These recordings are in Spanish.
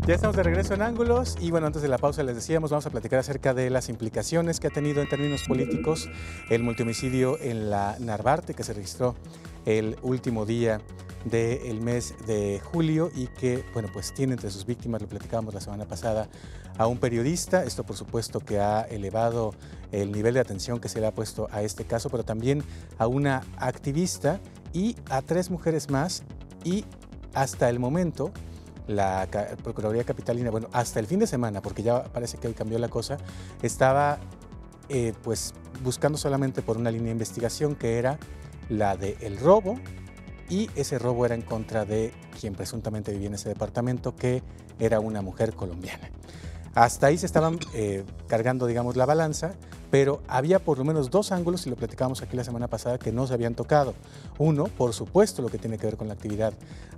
Ya estamos de regreso en Ángulos y bueno, antes de la pausa les decíamos, vamos a platicar acerca de las implicaciones que ha tenido en términos políticos el multihomicidio en la Narvarte que se registró el último día del mes de julio y que, bueno, pues tiene entre sus víctimas, lo platicábamos la semana pasada, a un periodista. Esto por supuesto que ha elevado el nivel de atención que se le ha puesto a este caso, pero también a una activista y a 3 mujeres más, y hasta el momento la Procuraduría Capitalina, bueno, hasta el fin de semana, porque ya parece que hoy cambió la cosa, estaba pues buscando solamente por una línea de investigación que era la del robo, y ese robo era en contra de quien presuntamente vivía en ese departamento, que era una mujer colombiana. Hasta ahí se estaban cargando, digamos, la balanza, pero había por lo menos 2 ángulos, y lo platicamos aquí la semana pasada, que no se habían tocado. Uno, por supuesto, lo que tiene que ver con la actividad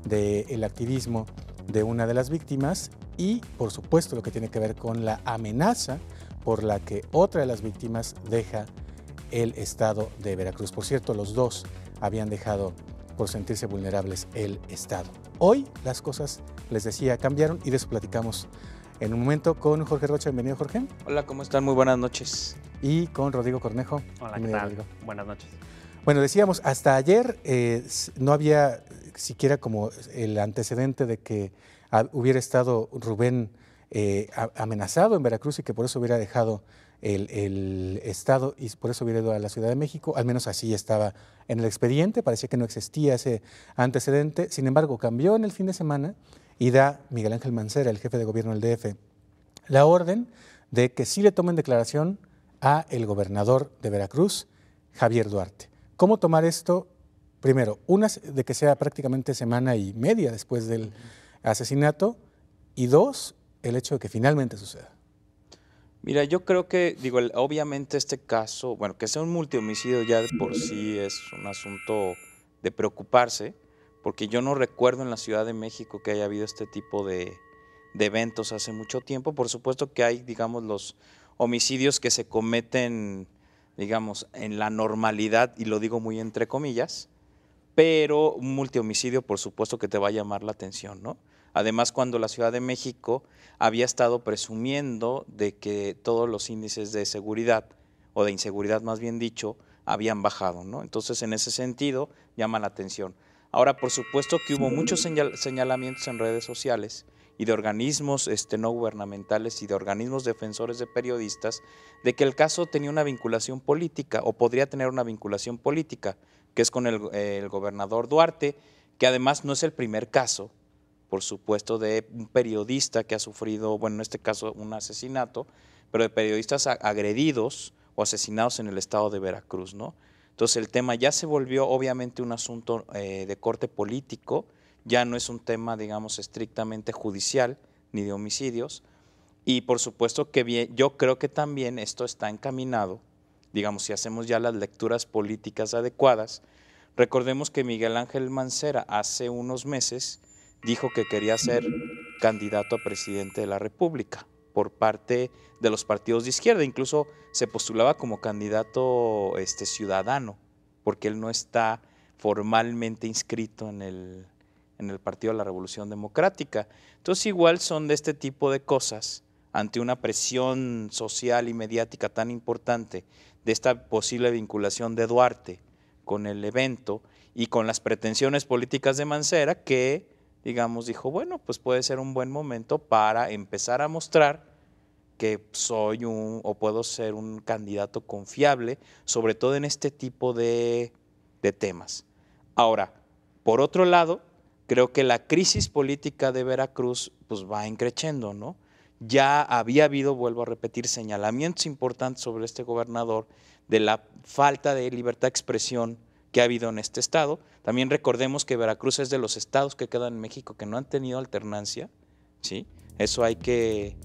del activismo de una de las víctimas, y por supuesto lo que tiene que ver con la amenaza por la que otra de las víctimas deja el estado de Veracruz. Por cierto, los 2 habían dejado por sentirse vulnerables el estado. Hoy las cosas, les decía, cambiaron, y de eso platicamos en un momento con Jorge Rocha. Bienvenido, Jorge. Hola, ¿cómo están? Muy buenas noches. Y con Rodrigo Cornejo. Hola, ¿qué tal? Buenas noches. Bueno, decíamos, hasta ayer no había siquiera como el antecedente de que hubiera estado Rubén amenazado en Veracruz y que por eso hubiera dejado el estado y por eso hubiera ido a la Ciudad de México. Al menos así estaba en el expediente, parecía que no existía ese antecedente. Sin embargo, cambió en el fin de semana y da Miguel Ángel Mancera, el jefe de gobierno del DF, la orden de que sí le tomen declaración a el gobernador de Veracruz, Javier Duarte. ¿Cómo tomar esto? Primero, de que sea prácticamente semana y media después del asesinato, y 2, el hecho de que finalmente suceda. Mira, yo creo que, obviamente este caso, bueno, que sea un multihomicidio ya de por sí es un asunto de preocuparse, porque yo no recuerdo en la Ciudad de México que haya habido este tipo de eventos hace mucho tiempo. Por supuesto que hay, digamos, los homicidios que se cometen, digamos, en la normalidad, y lo digo muy entre comillas, pero un multihomicidio por supuesto que te va a llamar la atención, ¿no? Además, cuando la Ciudad de México había estado presumiendo de que todos los índices de seguridad, o de inseguridad más bien dicho, habían bajado, ¿no? Entonces, en ese sentido, llama la atención. Ahora, por supuesto que hubo muchos señalamientos en redes sociales y de organismos no gubernamentales y de organismos defensores de periodistas de que el caso tenía una vinculación política o podría tener una vinculación política, que es con el gobernador Duarte, que además no es el primer caso, por supuesto, de un periodista que ha sufrido, bueno, en este caso un asesinato, pero de periodistas agredidos o asesinados en el estado de Veracruz, ¿no? Entonces el tema ya se volvió obviamente un asunto de corte político, ya no es un tema, digamos, estrictamente judicial ni de homicidios, y por supuesto que bien, yo creo que también esto está encaminado, digamos, si hacemos ya las lecturas políticas adecuadas. Recordemos que Miguel Ángel Mancera hace unos meses dijo que quería ser candidato a presidente de la República por parte de los partidos de izquierda, incluso se postulaba como candidato ciudadano, porque él no está formalmente inscrito en el Partido de la Revolución Democrática. Entonces igual son de este tipo de cosas, ante una presión social y mediática tan importante de esta posible vinculación de Duarte con el evento y con las pretensiones políticas de Mancera, que, digamos, dijo, bueno, pues puede ser un buen momento para empezar a mostrar que soy o puedo ser un candidato confiable, sobre todo en este tipo de temas. Ahora, por otro lado, creo que la crisis política de Veracruz pues va increciendo, ¿no? Ya había habido, vuelvo a repetir, señalamientos importantes sobre este gobernador de la falta de libertad de expresión que ha habido en este estado. También recordemos que Veracruz es de los estados que quedan en México que no han tenido alternancia, ¿sí? Eso hay que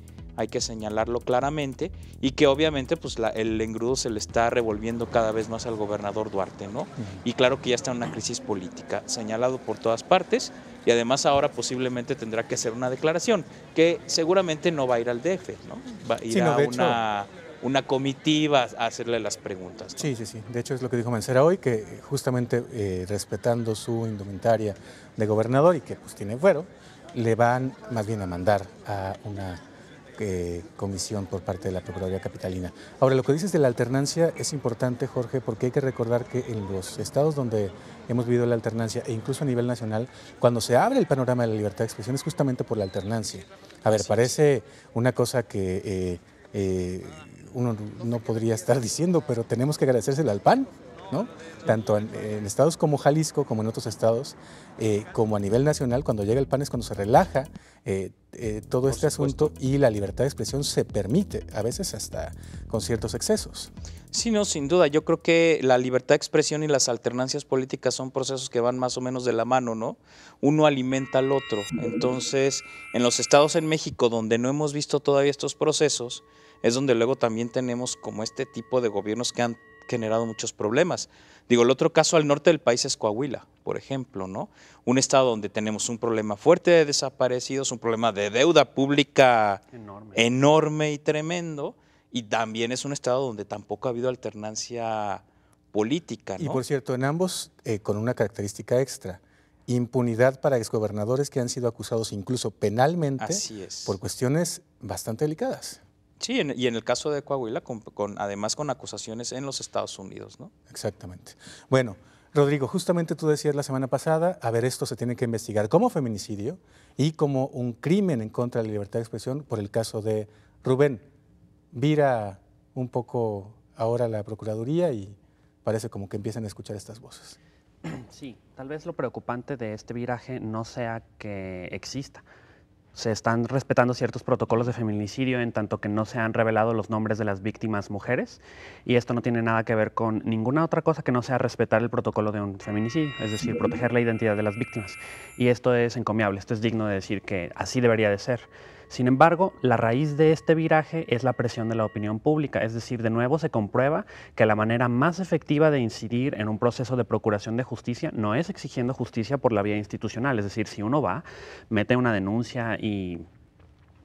señalarlo claramente, y que obviamente pues el engrudo se le está revolviendo cada vez más al gobernador Duarte, ¿no? Y claro que ya está en una crisis política, señalado por todas partes, y además ahora posiblemente tendrá que hacer una declaración, que seguramente no va a ir al DF, ¿no? Va a ir una comitiva a hacerle las preguntas, ¿no? Sí, sí, sí. De hecho es lo que dijo Mancera hoy, que justamente respetando su indumentaria de gobernador y que pues tiene fuero, le van más bien a mandar a una comisión por parte de la Procuraduría Capitalina. Ahora, lo que dices de la alternancia es importante, Jorge, porque hay que recordar que en los estados donde hemos vivido la alternancia, e incluso a nivel nacional, cuando se abre el panorama de la libertad de expresión es justamente por la alternancia. A ver, parece una cosa que uno no podría estar diciendo, pero tenemos que agradecérselo al PAN, ¿no? Tanto en estados como Jalisco, como en otros estados, como a nivel nacional, cuando llega el PAN es cuando se relaja todo este asunto y la libertad de expresión se permite, a veces hasta con ciertos excesos. Sí, no, sin duda. Yo creo que la libertad de expresión y las alternancias políticas son procesos que van más o menos de la mano, ¿no? Uno alimenta al otro. Entonces, en los estados en México donde no hemos visto todavía estos procesos, es donde luego también tenemos como este tipo de gobiernos que han generado muchos problemas. Digo, el otro caso al norte del país es Coahuila, por ejemplo, ¿no? Un estado donde tenemos un problema fuerte de desaparecidos, un problema de deuda pública enorme y tremendo, y también es un estado donde tampoco ha habido alternancia política, ¿no? Y por cierto, en ambos con una característica extra, impunidad para exgobernadores que han sido acusados incluso penalmente por cuestiones bastante delicadas. Sí, y en el caso de Coahuila, además con acusaciones en los Estados Unidos, ¿no? Exactamente. Bueno, Rodrigo, justamente tú decías la semana pasada, a ver, esto se tiene que investigar como feminicidio y como un crimen en contra de la libertad de expresión por el caso de Rubén. Vira un poco ahora la Procuraduría y parece como que empiezan a escuchar estas voces. Sí, tal vez lo preocupante de este viraje no sea que exista. Se están respetando ciertos protocolos de feminicidio en tanto que no se han revelado los nombres de las víctimas mujeres, y esto no tiene nada que ver con ninguna otra cosa que no sea respetar el protocolo de un feminicidio, es decir, proteger la identidad de las víctimas. Y esto es encomiable, esto es digno de decir que así debería de ser. Sin embargo, la raíz de este viraje es la presión de la opinión pública, es decir, de nuevo se comprueba que la manera más efectiva de incidir en un proceso de procuración de justicia no es exigiendo justicia por la vía institucional, es decir, si uno va, mete una denuncia e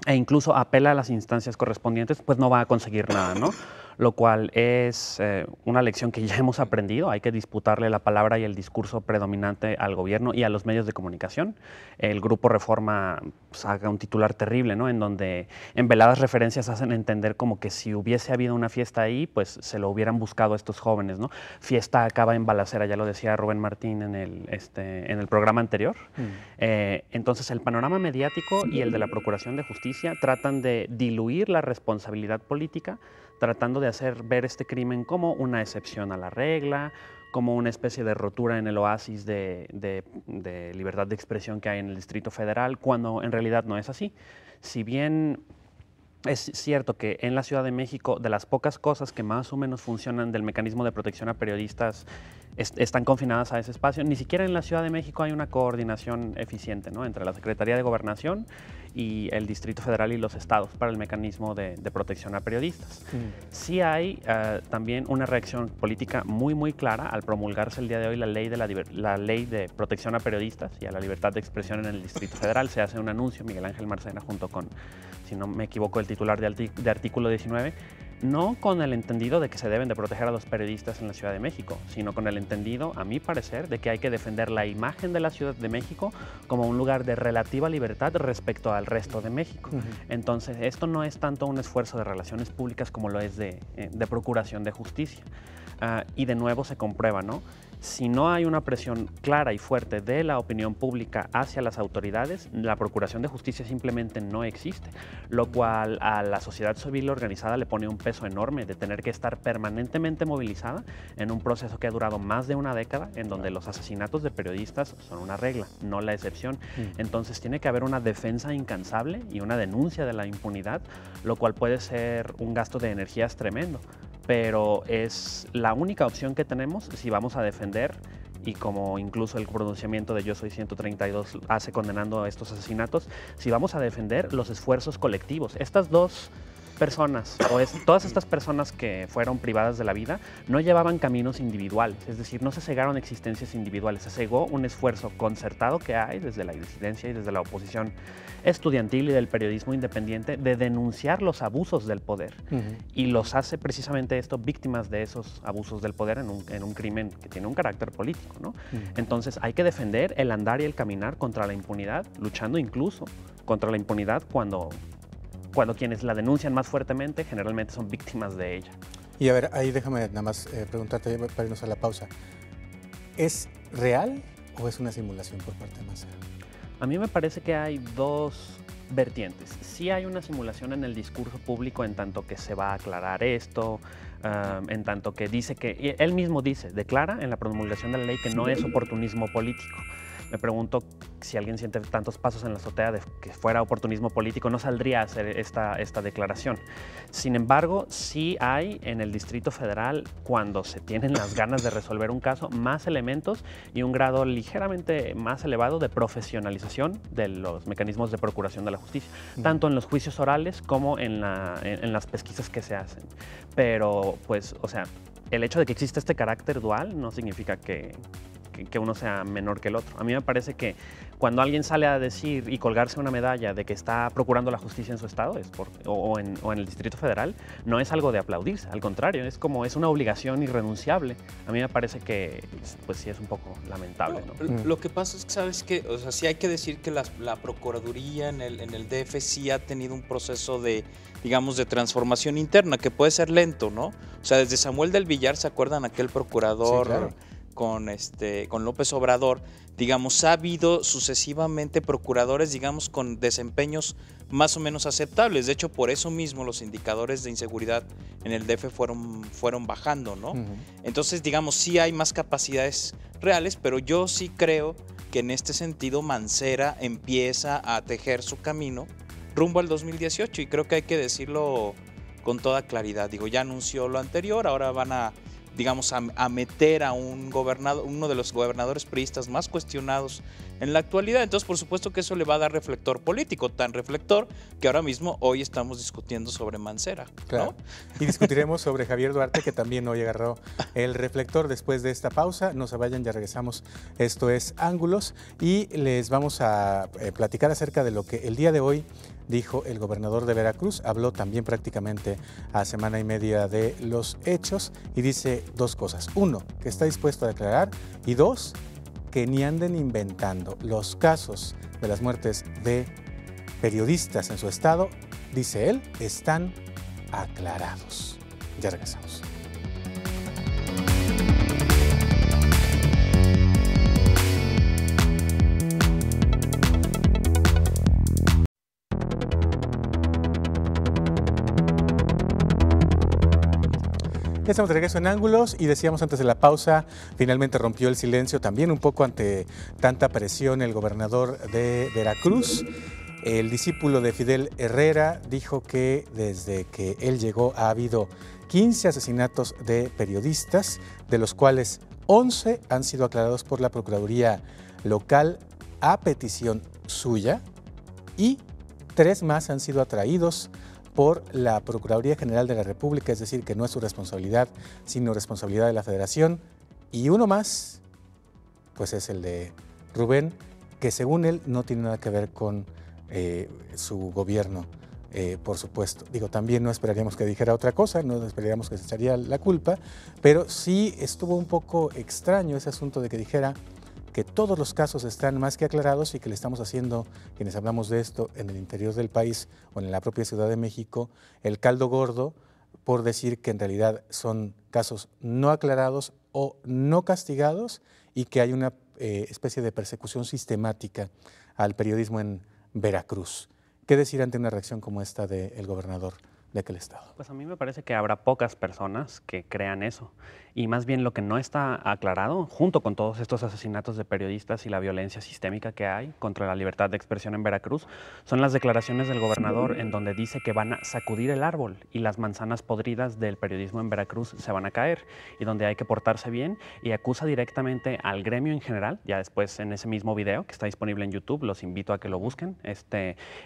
incluso apela a las instancias correspondientes, pues no va a conseguir nada, ¿no? Lo cual es una lección que ya hemos aprendido. Hay que disputarle la palabra y el discurso predominante al gobierno y a los medios de comunicación. El Grupo Reforma saca un titular terrible, ¿no? En donde en veladas referencias hacen entender como que si hubiese habido una fiesta ahí, pues se lo hubieran buscado a estos jóvenes, ¿no? Fiesta acaba en balacera, ya lo decía Rubén Martín en el programa anterior. Entonces el panorama mediático y el de la Procuración de Justicia tratan de diluir la responsabilidad política, tratando de hacer ver este crimen como una excepción a la regla, como una especie de rotura en el oasis de libertad de expresión que hay en el Distrito Federal, cuando en realidad no es así. Si bien es cierto que en la Ciudad de México, de las pocas cosas que más o menos funcionan del mecanismo de protección a periodistas están confinadas a ese espacio, ni siquiera en la Ciudad de México hay una coordinación eficiente, ¿no?, entre la Secretaría de Gobernación y el Distrito Federal y los estados para el mecanismo de protección a periodistas. Sí hay también una reacción política muy, muy clara al promulgarse el día de hoy la ley de protección a periodistas y a la libertad de expresión en el Distrito Federal. Se hace un anuncio, Miguel Ángel Marcena junto con, si no me equivoco, el titular de artículo 19, no con el entendido de que se deben de proteger a los periodistas en la Ciudad de México, sino con el entendido, a mi parecer, de que hay que defender la imagen de la Ciudad de México como un lugar de relativa libertad respecto al resto de México. Entonces, esto no es tanto un esfuerzo de relaciones públicas como lo es de procuración de justicia. Y de nuevo se comprueba, ¿no? Si no hay una presión clara y fuerte de la opinión pública hacia las autoridades, la procuración de justicia simplemente no existe, lo cual a la sociedad civil organizada le pone un peso enorme de tener que estar permanentemente movilizada en un proceso que ha durado más de una década, en donde los asesinatos de periodistas son una regla, no la excepción. Entonces tiene que haber una defensa incansable y una denuncia de la impunidad, lo cual puede ser un gasto de energías tremendo, pero es la única opción que tenemos si vamos a defender, y como incluso el pronunciamiento de Yo Soy 132 hace condenando a estos asesinatos, si vamos a defender los esfuerzos colectivos. Estas dos personas, todas estas personas que fueron privadas de la vida, no llevaban caminos individuales, es decir, no se cegaron existencias individuales, se cegó un esfuerzo concertado que hay desde la disidencia y desde la oposición estudiantil y del periodismo independiente de denunciar los abusos del poder. Y los hace precisamente esto víctimas de esos abusos del poder en un crimen que tiene un carácter político, ¿no? Entonces hay que defender el andar y el caminar contra la impunidad, luchando incluso contra la impunidad cuando quienes la denuncian más fuertemente generalmente son víctimas de ella. Y a ver, ahí déjame nada más preguntarte para irnos a la pausa. ¿Es real o es una simulación por parte de Mancera? A mí me parece que hay dos vertientes. Sí hay una simulación en el discurso público en tanto que se va a aclarar esto, en tanto que dice que, él mismo dice, declara en la promulgación de la ley que no es oportunismo político. Me pregunto si alguien siente tantos pasos en la azotea de que fuera oportunismo político, no saldría a hacer esta declaración. Sin embargo, sí hay en el Distrito Federal, cuando se tienen las ganas de resolver un caso, más elementos y un grado ligeramente más elevado de profesionalización de los mecanismos de procuración de la justicia, tanto en los juicios orales como en las pesquisas que se hacen. Pero, pues, o sea, el hecho de que existe este carácter dual no significa que uno sea menor que el otro. A mí me parece que cuando alguien sale a decir y colgarse una medalla de que está procurando la justicia en su estado o en el Distrito Federal, no es algo de aplaudirse, al contrario, es una obligación irrenunciable. A mí me parece que pues sí es un poco lamentable, ¿no? Lo que pasa es que, ¿sabes qué? O sea, sí hay que decir que la Procuraduría en el DF sí ha tenido un proceso de, digamos, de transformación interna, que puede ser lento, ¿no? O sea, desde Samuel del Villar, ¿se acuerdan? Aquel procurador... Sí, claro. Con López Obrador, digamos, ha habido sucesivamente procuradores, digamos, con desempeños más o menos aceptables. De hecho, por eso mismo los indicadores de inseguridad en el DF fueron bajando, ¿no? Entonces, digamos, sí hay más capacidades reales, pero yo sí creo que en este sentido Mancera empieza a tejer su camino rumbo al 2018 y creo que hay que decirlo con toda claridad. Digo, ya anunció lo anterior, ahora van a, digamos, a meter a un gobernador, uno de los gobernadores priistas más cuestionados en la actualidad. Entonces, por supuesto que eso le va a dar reflector político, tan reflector que ahora mismo hoy estamos discutiendo sobre Mancera, ¿no? Claro. Y discutiremos sobre Javier Duarte, que también hoy agarró el reflector después de esta pausa. No se vayan, ya regresamos. Esto es Ángulos y les vamos a platicar acerca de lo que el día de hoy dijo el gobernador de Veracruz. Habló también prácticamente a semana y media de los hechos y dice dos cosas. Uno, que está dispuesto a declarar, y dos, que ni anden inventando. Los casos de las muertes de periodistas en su estado, dice él, están aclarados. Ya regresamos. Ya estamos de regreso en Ángulos y decíamos antes de la pausa, finalmente rompió el silencio también un poco ante tanta presión el gobernador de Veracruz. El discípulo de Fidel Herrera dijo que desde que él llegó ha habido 15 asesinatos de periodistas, de los cuales 11 han sido aclarados por la Procuraduría local a petición suya y 3 más han sido atraídos por la Procuraduría General de la República, es decir, que no es su responsabilidad, sino responsabilidad de la Federación. Y uno más, pues es el de Rubén, que según él no tiene nada que ver con su gobierno, por supuesto. Digo, también no esperaríamos que dijera otra cosa, no esperaríamos que se echaría la culpa, pero sí estuvo un poco extraño ese asunto de que dijera que todos los casos están más que aclarados y que le estamos haciendo, quienes hablamos de esto en el interior del país o en la propia Ciudad de México, el caldo gordo por decir que en realidad son casos no aclarados o no castigados y que hay una especie de persecución sistemática al periodismo en Veracruz. ¿Qué decir ante una reacción como esta del gobernador de aquel estado? Pues a mí me parece que habrá pocas personas que crean eso. Y más bien lo que no está aclarado, junto con todos estos asesinatos de periodistas y la violencia sistémica que hay contra la libertad de expresión en Veracruz, son las declaraciones del gobernador en donde dice que van a sacudir el árbol y las manzanas podridas del periodismo en Veracruz se van a caer y donde hay que portarse bien, y acusa directamente al gremio en general. Ya después en ese mismo video que está disponible en YouTube, los invito a que lo busquen,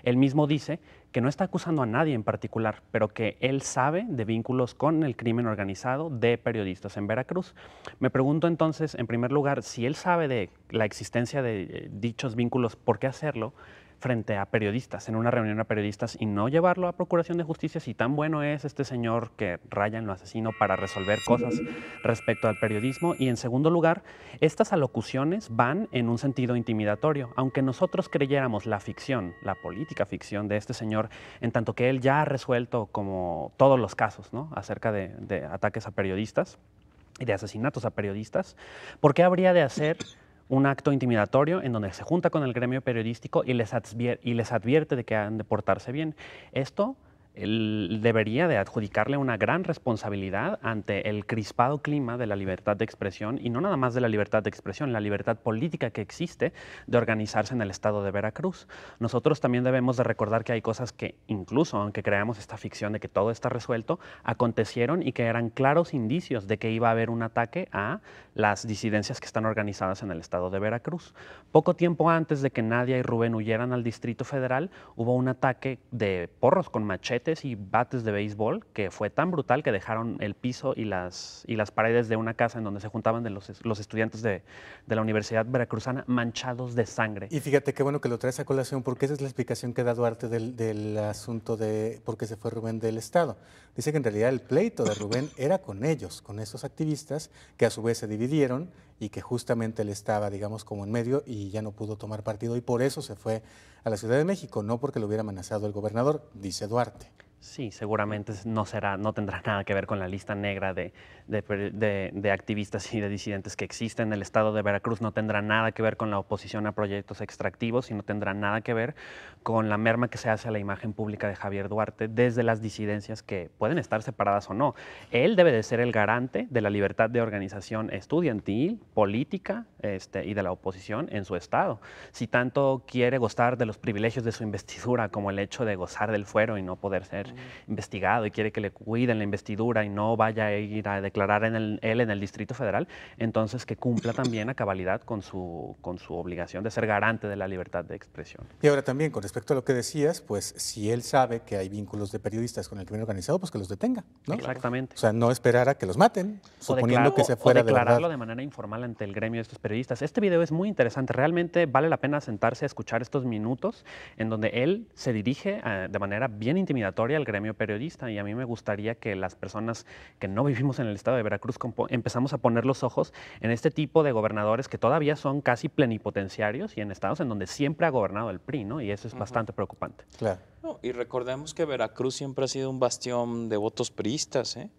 él mismo dice que no está acusando a nadie en particular, pero que él sabe de vínculos con el crimen organizado de periodistas en Veracruz. Me pregunto entonces, en primer lugar, si él sabe de la existencia de dichos vínculos, ¿por qué hacerlo frente a periodistas, en una reunión a periodistas, y no llevarlo a Procuración de Justicia si tan bueno es este señor que raya en lo asesino para resolver cosas respecto al periodismo? Y en segundo lugar, estas alocuciones van en un sentido intimidatorio. Aunque nosotros creyéramos la ficción, la política ficción de este señor, en tanto que él ya ha resuelto como todos los casos, ¿no?, acerca de ataques a periodistas y de asesinatos a periodistas, ¿por qué habría de hacer un acto intimidatorio en donde se junta con el gremio periodístico y les advierte de que han de portarse bien? Esto él debería de adjudicarle una gran responsabilidad ante el crispado clima de la libertad de expresión, y no nada más de la libertad de expresión, la libertad política que existe de organizarse en el estado de Veracruz. Nosotros también debemos de recordar que hay cosas que, incluso aunque creamos esta ficción de que todo está resuelto, acontecieron y que eran claros indicios de que iba a haber un ataque a las disidencias que están organizadas en el estado de Veracruz. Poco tiempo antes de que Nadia y Rubén huyeran al Distrito Federal, hubo un ataque de porros con machetes y bates de béisbol que fue tan brutal que dejaron el piso y las paredes de una casa en donde se juntaban los estudiantes de la Universidad Veracruzana manchados de sangre. Y fíjate qué bueno que lo traes a colación, porque esa es la explicación que da Duarte del asunto de por qué se fue Rubén del Estado. Dice que en realidad el pleito de Rubén era con ellos, con esos activistas que a su vez se dividieron y que justamente él estaba, digamos, como en medio y ya no pudo tomar partido, y por eso se fue a la Ciudad de México, no porque lo hubiera amenazado el gobernador, dice Duarte. Sí, seguramente no tendrá nada que ver con la lista negra de activistas y de disidentes que existen en el estado de Veracruz, no tendrá nada que ver con la oposición a proyectos extractivos y no tendrá nada que ver con la merma que se hace a la imagen pública de Javier Duarte desde las disidencias, que pueden estar separadas o no. Él debe de ser el garante de la libertad de organización estudiantil, política y de la oposición en su estado. Si tanto quiere gozar de los privilegios de su investidura, como el hecho de gozar del fuero y no poder ser investigado, y quiere que le cuiden la investidura y no vaya a ir a declarar él en el Distrito Federal, entonces que cumpla también a cabalidad con su obligación de ser garante de la libertad de expresión. Y ahora también, con respecto a lo que decías, pues si él sabe que hay vínculos de periodistas con el crimen organizado, pues que los detenga, ¿no? Exactamente. O sea, no esperar a que los maten, suponiendo que se fuera de verdad. O declararlo de manera informal ante el gremio de estos periodistas. Este video es muy interesante, realmente vale la pena sentarse a escuchar estos minutos en donde él se dirige de manera bien intimidatoria al gremio periodista, y a mí me gustaría que las personas que no vivimos en el estado de Veracruz empezamos a poner los ojos en este tipo de gobernadores que todavía son casi plenipotenciarios y en estados en donde siempre ha gobernado el PRI, ¿no? Y eso es bastante preocupante. Claro. No, y recordemos que Veracruz siempre ha sido un bastión de votos priistas, ¿eh?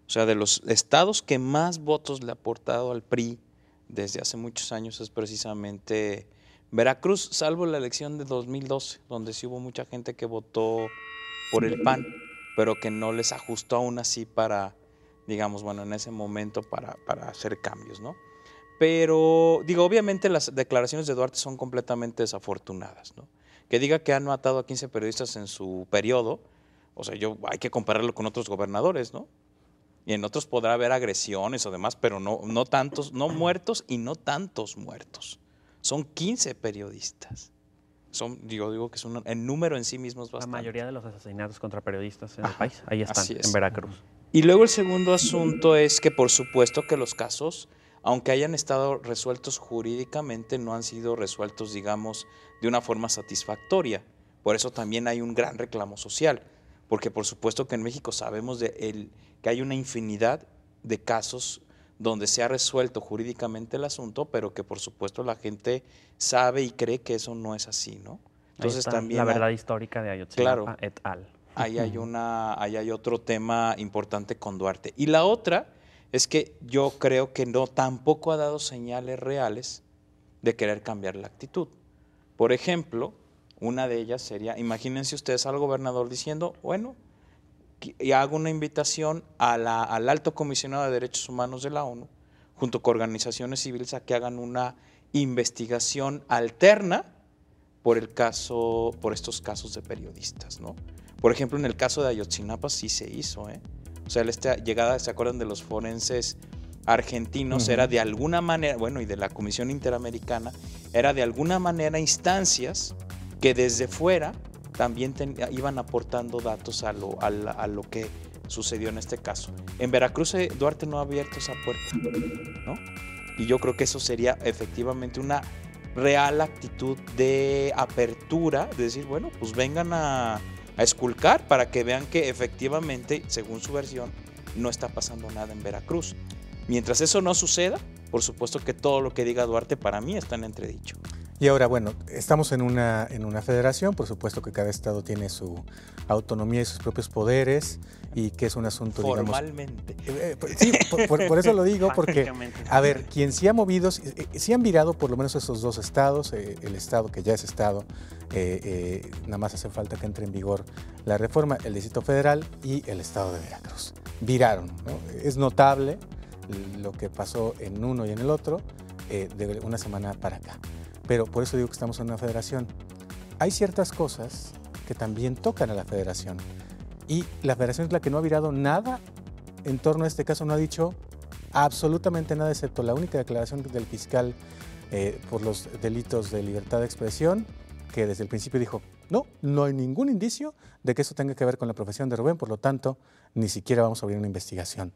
O sea, de los estados que más votos le ha aportado al PRI desde hace muchos años es precisamente Veracruz, salvo la elección de 2012, donde sí hubo mucha gente que votó por el PAN, pero que no les ajustó aún así para, digamos, bueno, en ese momento para hacer cambios, ¿no? Pero, digo, obviamente las declaraciones de Duarte son completamente desafortunadas, ¿no? Que diga que han matado a 15 periodistas en su periodo, o sea, hay que compararlo con otros gobernadores, ¿no? Y en otros podrá haber agresiones o demás, pero no tantos, no muertos y no tantos muertos. Son 15 periodistas. Digo que el número en sí mismo es bastante. La mayoría de los asesinatos contra periodistas en el país, ahí están, en Veracruz. Y luego el segundo asunto es que por supuesto que los casos, aunque hayan estado resueltos jurídicamente, no han sido resueltos, digamos, de una forma satisfactoria. Por eso también hay un gran reclamo social, porque por supuesto que en México sabemos que hay una infinidad de casos donde se ha resuelto jurídicamente el asunto, pero que por supuesto la gente sabe y cree que eso no es así, ¿no? Entonces también la verdad histórica de Ayotzinapa et al. Ahí hay otro tema importante con Duarte. Y la otra es que yo creo que tampoco ha dado señales reales de querer cambiar la actitud. Por ejemplo, una de ellas sería, imagínense ustedes al gobernador diciendo, bueno, y hago una invitación al Alto Comisionado de Derechos Humanos de la ONU, junto con organizaciones civiles, a que hagan una investigación alterna por estos casos de periodistas, ¿no? Por ejemplo, en el caso de Ayotzinapa sí se hizo, ¿eh? O sea, esta llegada, ¿se acuerdan de los forenses argentinos? Era de alguna manera, bueno, y de la Comisión Interamericana, era de alguna manera instancias que desde fuera también iban aportando datos a lo que sucedió en este caso. En Veracruz Duarte no ha abierto esa puerta, ¿no? Y yo creo que eso sería efectivamente una real actitud de apertura, de decir, bueno, pues vengan a esculcar para que vean que efectivamente, según su versión, no está pasando nada en Veracruz. Mientras eso no suceda, por supuesto que todo lo que diga Duarte para mí está en entredicho. Y ahora, bueno, estamos en una federación, por supuesto que cada estado tiene su autonomía y sus propios poderes, y que es un asunto, formalmente. Sí, por eso lo digo, porque, a ver, quien sí ha movido, sí han virado por lo menos esos dos estados, el estado que ya es estado, nada más hace falta que entre en vigor la reforma, el Distrito Federal y el estado de Veracruz. Viraron, ¿no? Es notable lo que pasó en uno y en el otro de una semana para acá. Pero por eso digo que estamos en una federación. Hay ciertas cosas que también tocan a la federación. Y la federación es la que no ha virado nada en torno a este caso, no ha dicho absolutamente nada, excepto la única declaración del fiscal por los delitos de libertad de expresión, que desde el principio dijo, no hay ningún indicio de que eso tenga que ver con la profesión de Rubén, por lo tanto, ni siquiera vamos a abrir una investigación.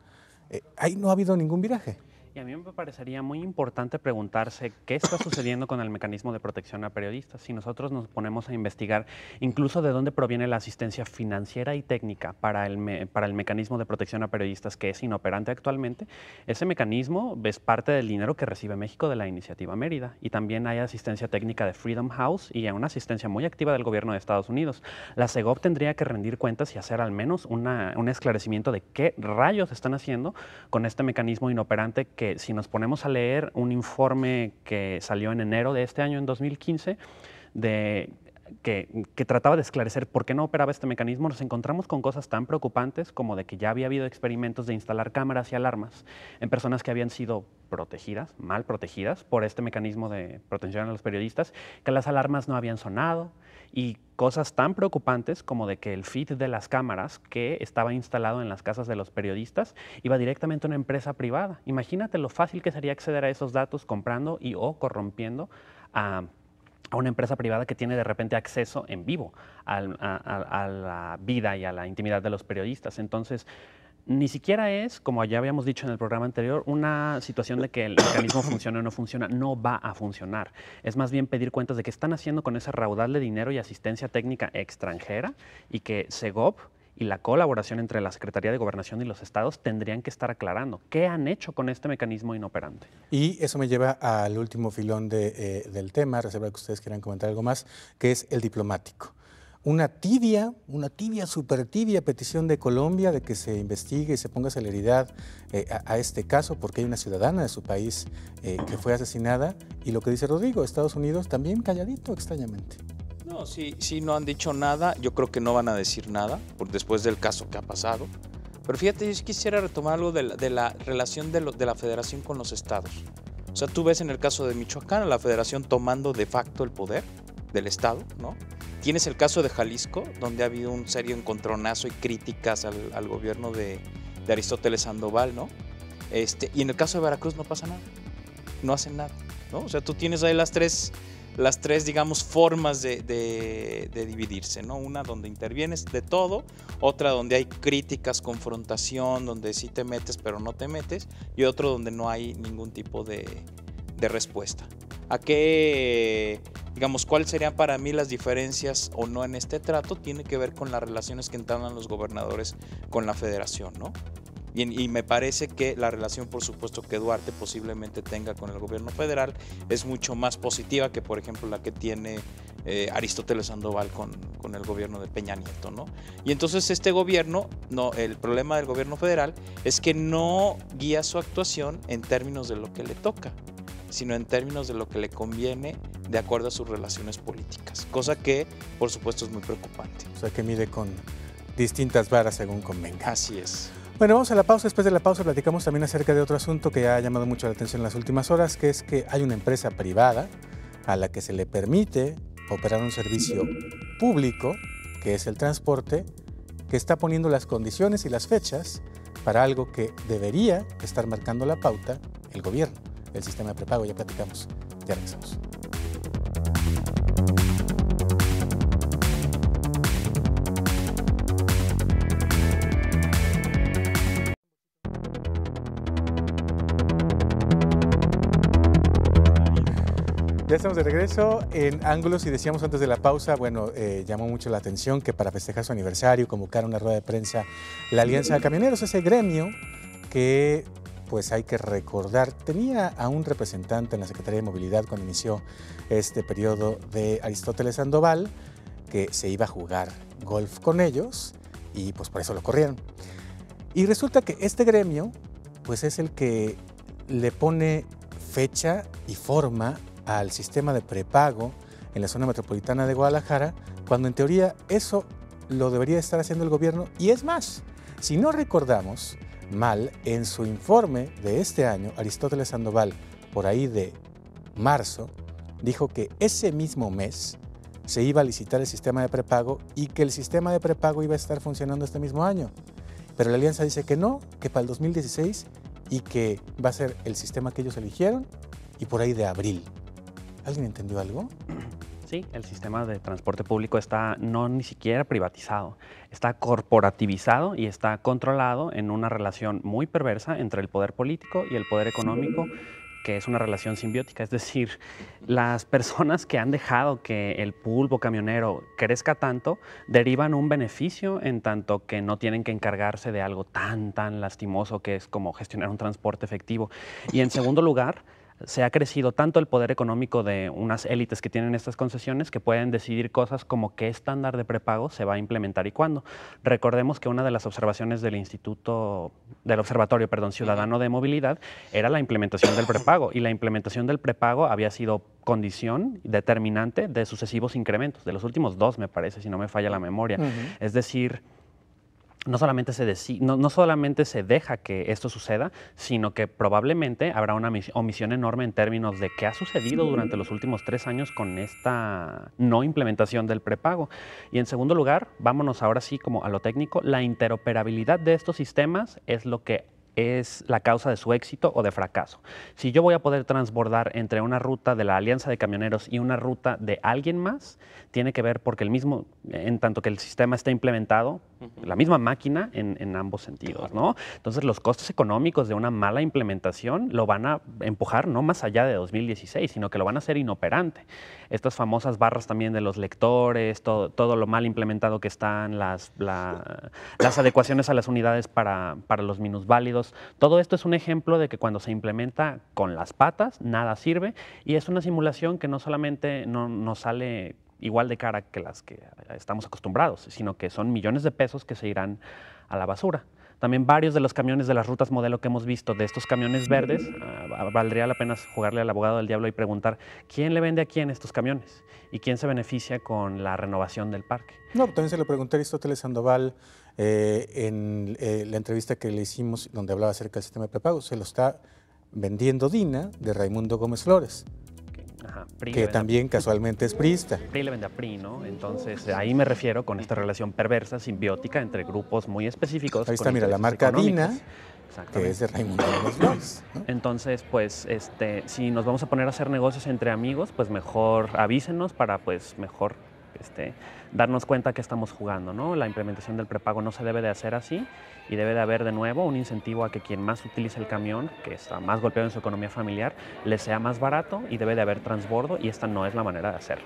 Ahí no ha habido ningún viraje. Y a mí me parecería muy importante preguntarse qué está sucediendo con el mecanismo de protección a periodistas. Si nosotros nos ponemos a investigar incluso de dónde proviene la asistencia financiera y técnica para el mecanismo de protección a periodistas, que es inoperante actualmente, ese mecanismo es parte del dinero que recibe México de la Iniciativa Mérida. Y también hay asistencia técnica de Freedom House y una asistencia muy activa del gobierno de Estados Unidos. La Segov tendría que rendir cuentas y hacer al menos un esclarecimiento de qué rayos están haciendo con este mecanismo inoperante que si nos ponemos a leer un informe que salió en enero de este año, en 2015, que trataba de esclarecer por qué no operaba este mecanismo, nos encontramos con cosas tan preocupantes como de que ya había habido experimentos de instalar cámaras y alarmas en personas que habían sido protegidas, mal protegidas por este mecanismo de protección a los periodistas, que las alarmas no habían sonado, y cosas tan preocupantes como de que el feed de las cámaras que estaba instalado en las casas de los periodistas iba directamente a una empresa privada. Imagínate lo fácil que sería acceder a esos datos comprando o corrompiendo a una empresa privada que tiene de repente acceso en vivo a la vida y a la intimidad de los periodistas. Entonces, ni siquiera es, como ya habíamos dicho en el programa anterior, una situación de que el mecanismo funciona o no funciona. No va a funcionar. Es más bien pedir cuentas de qué están haciendo con ese raudal de dinero y asistencia técnica extranjera, y que Segov y la colaboración entre la Secretaría de Gobernación y los estados tendrían que estar aclarando qué han hecho con este mecanismo inoperante. Y eso me lleva al último filón del tema, reserva que ustedes quieran comentar algo más, que es el diplomático. Una súper tibia petición de Colombia de que se investigue y se ponga celeridad a este caso, porque hay una ciudadana de su país que fue asesinada, y lo que dice Rodrigo, Estados Unidos también calladito, extrañamente. No, sí, no han dicho nada, yo creo que no van a decir nada después del caso que ha pasado. Pero fíjate, yo quisiera retomar algo de la relación de la federación con los estados. O sea, tú ves en el caso de Michoacán a la federación tomando de facto el poder del estado, ¿no? Tienes el caso de Jalisco, donde ha habido un serio encontronazo y críticas al gobierno de Aristóteles Sandoval, ¿no? Y en el caso de Veracruz no pasa nada, no hacen nada, ¿no? O sea, tú tienes ahí las tres, digamos, formas de dividirse, ¿no? Una donde intervienes de todo, otra donde hay críticas, confrontación, donde sí te metes pero no te metes, y otro donde no hay ningún tipo de respuesta. ¿A qué, digamos, cuáles serían para mí las diferencias o no en este trato? Tiene que ver con las relaciones que entablan los gobernadores con la federación, ¿no? Y me parece que la relación, por supuesto, que Duarte posiblemente tenga con el gobierno federal es mucho más positiva que, por ejemplo, la que tiene Aristóteles Sandoval con el gobierno de Peña Nieto, ¿no? Y entonces este gobierno, el problema del gobierno federal es que no guía su actuación en términos de lo que le toca, sino en términos de lo que le conviene de acuerdo a sus relaciones políticas, cosa que, por supuesto, es muy preocupante. O sea, que mide con distintas varas según convenga. Así es. Bueno, vamos a la pausa. Después de la pausa platicamos también acerca de otro asunto que ha llamado mucho la atención en las últimas horas, que es que hay una empresa privada a la que se le permite operar un servicio público, que es el transporte, que está poniendo las condiciones y las fechas para algo que debería estar marcando la pauta el gobierno, el sistema de prepago. Ya platicamos, ya regresamos. Ya estamos de regreso en Ángulos y decíamos antes de la pausa, bueno, llamó mucho la atención que para festejar su aniversario convocaron una rueda de prensa la Alianza de Camioneros, ese gremio que, pues hay que recordar, tenía a un representante en la Secretaría de Movilidad cuando inició este periodo de Aristóteles Sandoval, que se iba a jugar golf con ellos y pues por eso lo corrieron. Y resulta que este gremio, pues es el que le pone fecha y forma al sistema de prepago en la zona metropolitana de Guadalajara, cuando en teoría eso lo debería estar haciendo el gobierno. Y es más, si no recordamos mal, en su informe de este año, Aristóteles Sandoval, por ahí de marzo, dijo que ese mismo mes se iba a licitar el sistema de prepago y que el sistema de prepago iba a estar funcionando este mismo año. Pero la Alianza dice que no, que para el 2016 y que va a ser el sistema que ellos eligieron y por ahí de abril. ¿Alguien entendió algo? Sí, el sistema de transporte público está no ni siquiera privatizado, está corporativizado y está controlado en una relación muy perversa entre el poder político y el poder económico, que es una relación simbiótica. Es decir, las personas que han dejado que el pulpo camionero crezca tanto derivan un beneficio en tanto que no tienen que encargarse de algo tan lastimoso que es como gestionar un transporte efectivo. Y en segundo lugar, se ha crecido tanto el poder económico de unas élites que tienen estas concesiones que pueden decidir cosas como qué estándar de prepago se va a implementar y cuándo. Recordemos que una de las observaciones del Observatorio Ciudadano de Movilidad era la implementación del prepago, y la implementación del prepago había sido condición determinante de sucesivos incrementos, de los últimos 2, me parece, si no me falla la memoria. Es decir, no solamente se deja que esto suceda, sino que probablemente habrá una omisión enorme en términos de qué ha sucedido durante los últimos 3 años con esta no implementación del prepago. Y en segundo lugar, vámonos ahora sí como a lo técnico, la interoperabilidad de estos sistemas es lo que es la causa de su éxito o de fracaso. Si yo voy a poder transbordar entre una ruta de la Alianza de Camioneros y una ruta de alguien más, tiene que ver porque en tanto que el sistema está implementado, la misma máquina en ambos sentidos, ¿no? Entonces los costos económicos de una mala implementación lo van a empujar no más allá de 2016, sino que lo van a hacer inoperante. Estas famosas barras también de los lectores, todo lo mal implementado que están, las adecuaciones a las unidades para los minusválidos. Todo esto es un ejemplo de que cuando se implementa con las patas, nada sirve, y es una simulación que no solamente no sale igual de cara que las que estamos acostumbrados, sino que son millones de pesos que se irán a la basura. También varios de los camiones de las rutas modelo que hemos visto, de estos camiones verdes, valdría la pena jugarle al abogado del diablo y preguntar quién le vende a quién estos camiones y quién se beneficia con la renovación del parque. No, también se lo pregunté a Aristóteles Sandoval en la entrevista que le hicimos donde hablaba acerca del sistema de prepago. Se lo está vendiendo Dina de Raimundo Gómez Flores. Ajá, que también casualmente es priista. PRI le vende a PRI, ¿no? Entonces, ahí me refiero con esta relación perversa, simbiótica entre grupos muy específicos. Ahí está, mira, la marca Dina, que es de Raimundo Gómez Flores, ¿no? Entonces, pues, si nos vamos a poner a hacer negocios entre amigos, pues mejor avísenos para, pues, mejor darnos cuenta que estamos jugando, ¿no? La implementación del prepago no se debe de hacer así, y debe de haber de nuevo un incentivo a que quien más utilice el camión, que está más golpeado en su economía familiar, le sea más barato, y debe de haber transbordo, y esta no es la manera de hacerlo.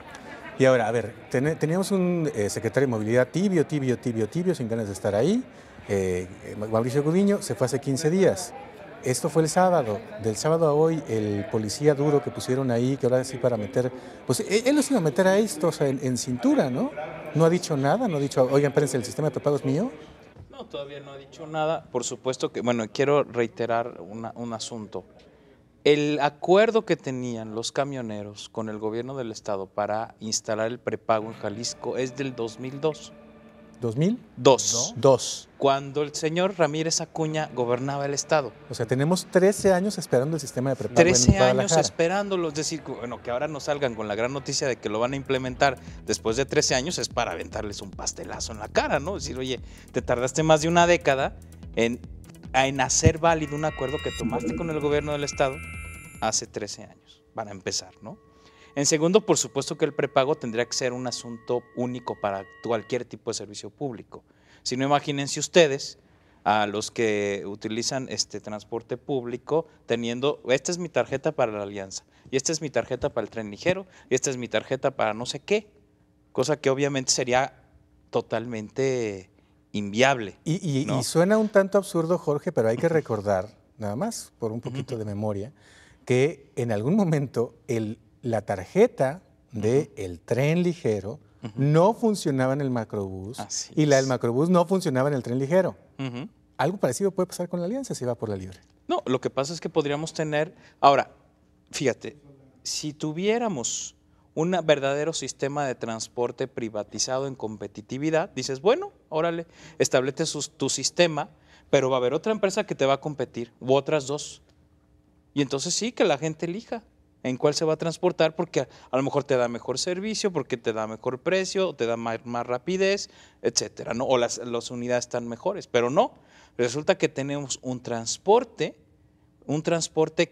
Y ahora, a ver, teníamos un secretario de Movilidad tibio, sin ganas de estar ahí. Mauricio Gudiño se fue hace 15 días. Esto fue el sábado. Del sábado a hoy, el policía duro que pusieron ahí, que ahora sí para meter, pues él los iba a meter a estos en cintura, ¿no? No ha dicho nada, no ha dicho, oigan, espérense, el sistema de prepago es mío. No, todavía no ha dicho nada. Por supuesto que, bueno, quiero reiterar un asunto. El acuerdo que tenían los camioneros con el gobierno del estado para instalar el prepago en Jalisco es del 2002. ¿2000? Dos. Cuando el señor Ramírez Acuña gobernaba el estado. O sea, tenemos 13 años esperando el sistema de prepago 13 años esperándolo. Es decir, bueno, que ahora nos salgan con la gran noticia de que lo van a implementar después de 13 años es para aventarles un pastelazo en la cara, ¿no? Es decir, oye, te tardaste más de una década en hacer válido un acuerdo que tomaste con el gobierno del estado hace 13 años, para empezar, ¿no? En segundo, por supuesto que el prepago tendría que ser un asunto único para cualquier tipo de servicio público. Si no, imagínense ustedes a los que utilizan transporte público teniendo, esta es mi tarjeta para la Alianza, y esta es mi tarjeta para el tren ligero, y esta es mi tarjeta para no sé qué, cosa que obviamente sería totalmente inviable. ¿no? Y suena un tanto absurdo, Jorge, pero hay que recordar, nada más por un poquito de memoria, que en algún momento la tarjeta del tren ligero no funcionaba en el macrobús y la del macrobús no funcionaba en el tren ligero. Algo parecido puede pasar con la Alianza si va por la libre. No, lo que pasa es que podríamos tener... Ahora, fíjate, si tuviéramos un verdadero sistema de transporte privatizado en competitividad, dices, bueno, órale, establece tu sistema, pero va a haber otra empresa que te va a competir, u otras dos. Y entonces sí, que la gente elija en cuál se va a transportar, porque a lo mejor te da mejor servicio, porque te da mejor precio, te da más rapidez, etcétera, ¿no? O las unidades están mejores, pero no. Resulta que tenemos un transporte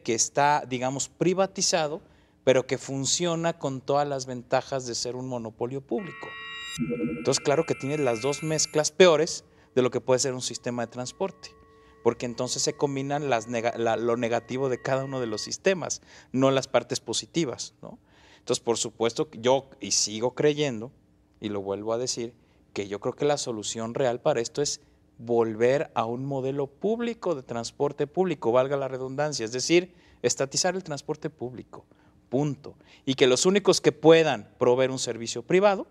que está, digamos, privatizado, pero que funciona con todas las ventajas de ser un monopolio público. Entonces, claro que tienes las dos mezclas peores de lo que puede ser un sistema de transporte, porque entonces se combinan lo negativo de cada uno de los sistemas, no las partes positivas, ¿no? Entonces, por supuesto, yo y sigo creyendo, y lo vuelvo a decir, que yo creo que la solución real para esto es volver a un modelo público de transporte público, valga la redundancia, es decir, estatizar el transporte público, punto. Y que los únicos que puedan proveer un servicio privado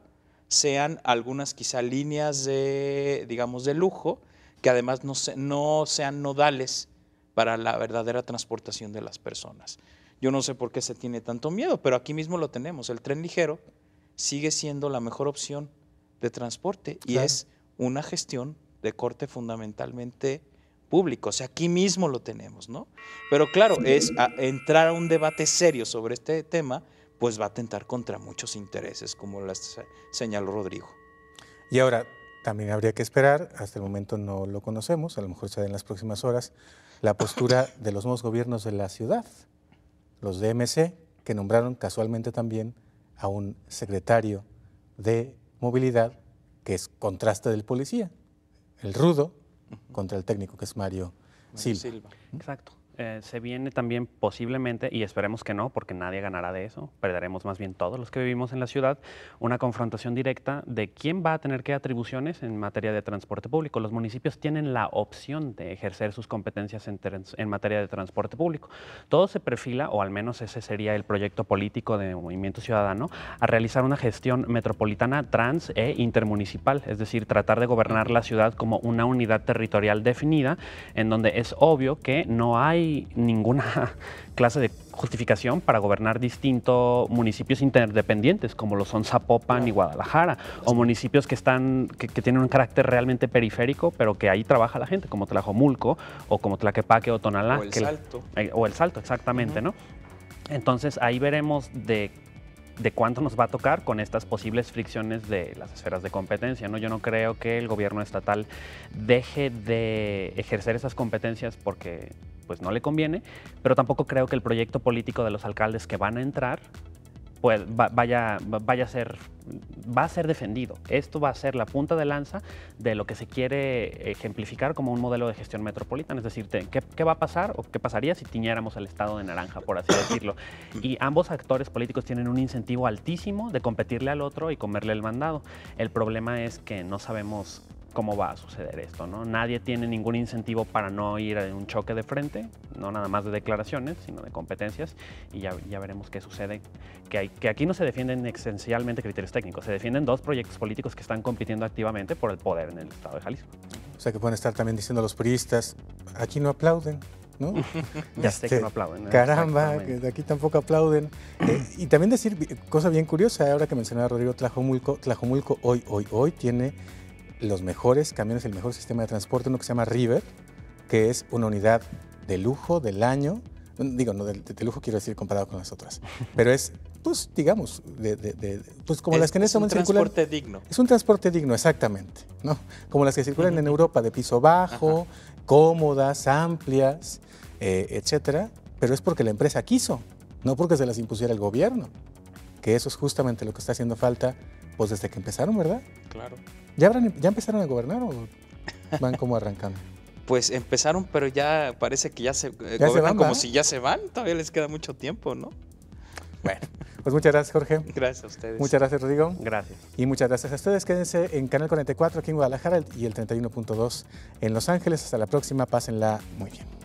sean algunas quizá líneas de, digamos, de lujo, que además no sean nodales para la verdadera transportación de las personas. Yo no sé por qué se tiene tanto miedo, pero aquí mismo lo tenemos. El tren ligero sigue siendo la mejor opción de transporte y es una gestión de corte fundamentalmente público. O sea, aquí mismo lo tenemos, ¿no? Pero claro, entrar a un debate serio sobre este tema, pues va a atentar contra muchos intereses, como las señaló Rodrigo. Y ahora, también habría que esperar, hasta el momento no lo conocemos, a lo mejor será en las próximas horas, la postura de los nuevos gobiernos de la ciudad, los de MC, que nombraron casualmente también a un secretario de movilidad que es contraste del policía, el rudo contra el técnico, que es Mario Silva. Exacto. Se viene también posiblemente, y esperemos que no, porque nadie ganará de eso, perderemos más bien todos los que vivimos en la ciudad, una confrontación directa de quién va a tener qué atribuciones en materia de transporte público. Los municipios tienen la opción de ejercer sus competencias en materia de transporte público. Todo se perfila, o al menos ese sería el proyecto político de Movimiento Ciudadano, a realizar una gestión metropolitana trans e intermunicipal, es decir, tratar de gobernar la ciudad como una unidad territorial definida, en donde es obvio que no hay ninguna clase de justificación para gobernar distintos municipios interdependientes, como lo son Zapopan y Guadalajara, o municipios que tienen un carácter realmente periférico, pero que ahí trabaja la gente, como Tlajomulco, o como Tlaquepaque o Tonalá. O el Salto, exactamente, ¿no? Entonces, ahí veremos de cuánto nos va a tocar con estas posibles fricciones de las esferas de competencia, ¿no? Yo no creo que el gobierno estatal deje de ejercer esas competencias porque pues no le conviene, pero tampoco creo que el proyecto político de los alcaldes que van a entrar pues va a ser defendido. Esto va a ser la punta de lanza de lo que se quiere ejemplificar como un modelo de gestión metropolitana. Es decir, ¿qué va a pasar o qué pasaría si tiñéramos el estado de naranja, por así decirlo? Y ambos actores políticos tienen un incentivo altísimo de competirle al otro y comerle el mandado. El problema es que no sabemos cómo va a suceder esto, ¿no? Nadie tiene ningún incentivo para no ir a un choque de frente, no nada más de declaraciones, sino de competencias, y ya veremos qué sucede. Que aquí no se defienden esencialmente criterios técnicos, se defienden dos proyectos políticos que están compitiendo activamente por el poder en el estado de Jalisco. O sea que pueden estar también diciendo los priistas, aquí no aplauden, ¿no? Ya sé que no aplauden. Caramba, que de aquí tampoco aplauden. Y también decir, cosa bien curiosa, ahora que mencionaba Rodrigo, Tlajomulco hoy tiene los mejores camiones, el mejor sistema de transporte, uno que se llama River, que es una unidad de lujo del año. Digo, no de lujo quiero decir comparado con las otras, pero es, pues, digamos, pues como las que en este momento circulan. Es un transporte digno. Es un transporte digno, exactamente, ¿no? Como las que circulan en Europa, de piso bajo, cómodas, amplias, etcétera, pero es porque la empresa quiso, no porque se las impusiera el gobierno, que eso es justamente lo que está haciendo falta, pues desde que empezaron, ¿verdad? Claro. ¿Ya empezaron a gobernar o van como arrancando? Pues empezaron, pero ya parece que ya se Ya se van, como ¿va? si ya se van. Todavía les queda mucho tiempo, ¿no? Bueno, pues muchas gracias, Jorge. Gracias a ustedes. Muchas gracias, Rodrigo. Gracias. Y muchas gracias a ustedes. Quédense en Canal 44 aquí en Guadalajara y el 31.2 en Los Ángeles. Hasta la próxima. Pásenla muy bien.